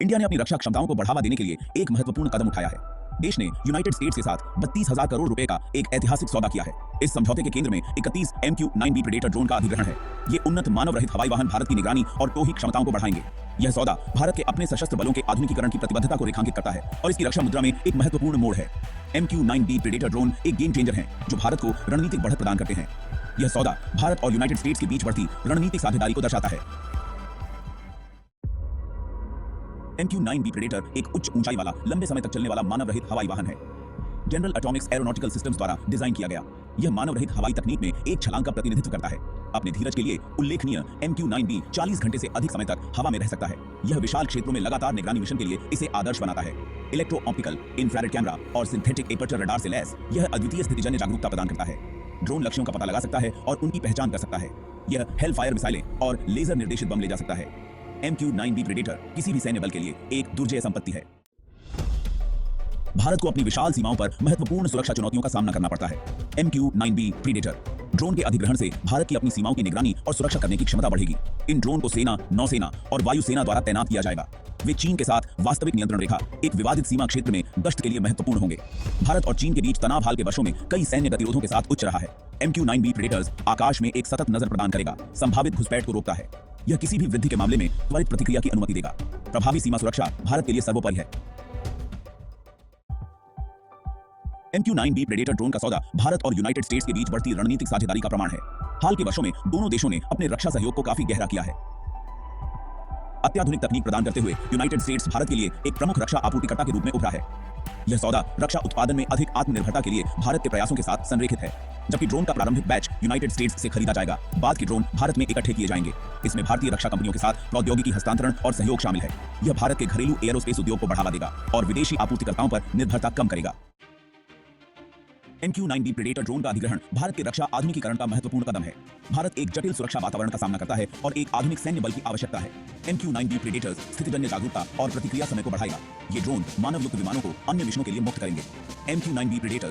India ने अपनी रक्षा क्षमताओं को बढ़ावा देने के लिए एक महत्वपूर्ण कदम उठाया है। देश ने यूनाइटेड स्टेट्स के साथ 32,000 करोड़ रुपए का एक ऐतिहासिक सौदा किया है। इस समझौते के केंद्र में 31 MQ-9B प्रेडेटर ड्रोन का अधिग्रहण है। ये उन्नत मानव रहित हवाई वाहन भारत की निगरानी और टोही क्षमताओं को बढ़ाएंगे। यह सौदा भारत के अपने सशस्त्र बलों के आधुनिकीकरण की प्रतिबद्धता को रेखांकित करता है और इसकी रक्षा मुद्रा में एक महत्वपूर्ण मोड़ है। MQ-9B प्रेडेटर ड्रोन एक गेम चेंजर हैं जो भारत को रणनीतिक बढ़त प्रदान करते हैं। यह सौदा भारत और यूनाइटेड स्टेट्स के बीच बढ़ती रणनीतिक साझेदारी को दर्शाता है। MQ-9B प्रेडेटर एक उच्च ऊंचाई वाला, लंबे समय तक चलने वाला मानव रहित हवाई वाहन है। जनरल एटॉमिक्स एरोनॉटिकल सिस्टम्स द्वारा डिजाइन किया गया यह मानव रहित हवाई तकनीक में एक छलांग का प्रतिनिधित्व करता है। अपने धीरज के लिए उल्लेखनीय MQ-9B 40 घंटे से अधिक समय तक हवा में रह सकता है। यह विशाल क्षेत्रों में लगातार निगरानी मिशन के लिए इसे आदर्श बनाता है। इलेक्ट्रो ऑप्टिकल, इंफ्रारेड कैमरा और सिंथेटिक एपर्चर रडार से लैस यह अद्वितीय स्थितिजन्य जागरूकता प्रदान करता है। ड्रोन लक्ष्यों का पता लगा सकता है और उनकी पहचान कर सकता है। यह हेलफायर मिसाइलें और लेजर निर्देशित बम ले जा सकता है। MQ-9B प्रेडेटर किसी भी सैन्य बल के लिए एक दुर्जेय संपत्ति है। भारत को अपनी विशाल सीमाओं पर महत्वपूर्ण सुरक्षा चुनौतियों का सामना करना पड़ता है। MQ-9B प्रेडेटर ड्रोन के अधिग्रहण से भारत की अपनी सीमाओं की निगरानी और सुरक्षा करने की क्षमता बढ़ेगी। इन ड्रोन को सेना, नौसेना और वायुसेना द्वारा तैनात किया जाएगा। वे चीन के साथ वास्तविक नियंत्रण रेखा, एक विवादित सीमा क्षेत्र में गश्त के लिए महत्वपूर्ण होंगे। भारत और चीन के बीच तनाव हाल के वर्षों में कई सैन्य गतिरोधों के साथ उच्च रहा है। MQ-9B प्रेडेटर्स आकाश में एक सतत नजर प्रदान करेगा, संभावित घुसपैठ को रोकता है। यह किसी भी वृद्धि के मामले में त्वरित प्रतिक्रिया की अनुमति देगा। प्रभावी सीमा सुरक्षा भारत के लिए सर्वोपरि है। MQ-9B प्रेडेटर ड्रोन का सौदा भारत और यूनाइटेड स्टेट्स के बीच बढ़ती रणनीतिक साझेदारी का प्रमाण है। हाल के वर्षों में दोनों देशों ने अपने रक्षा सहयोग को काफी गहरा किया है। अत्याधुनिक तकनीक प्रदान करते हुए यूनाइटेड स्टेट्स भारत के लिए एक प्रमुख रक्षा आपूर्तिकर्ता के रूप में उभरा है। यह सौदा रक्षा उत्पादन में अधिक आत्मनिर्भरता के लिए भारत के प्रयासों के साथ संरेखित है। जबकि ड्रोन का प्रारंभिक बैच यूनाइटेड स्टेट्स से खरीदा जाएगा, बाद के ड्रोन भारत में इकट्ठे किए जाएंगे। इसमें भारतीय रक्षा कंपनियों के साथ प्रौद्योगिकी हस्तांतरण और सहयोग शामिल है। यह भारत के घरेलू एयरोस्पेस उद्योग को बढ़ावा देगा और विदेशी आपूर्तिकर्ताओं पर निर्भरता कम करेगा। MQ-9B प्रेडेटर ड्रोन का अधिग्रहण भारत के रक्षा आधुनिकीकरण का महत्वपूर्ण कदम है। भारत एक जटिल सुरक्षा वातावरण का सामना करता है और एक आधुनिक सैन्य बल की आवश्यकता है। MQ-9B प्रेडेटर्स स्थितिजन्य जागरूकता और प्रतिक्रिया समय को बढ़ाएगा। ये ड्रोन मानव युक्त विमानों को अन्य मिशनों के लिए मुक्त करेंगे। MQ-9B predators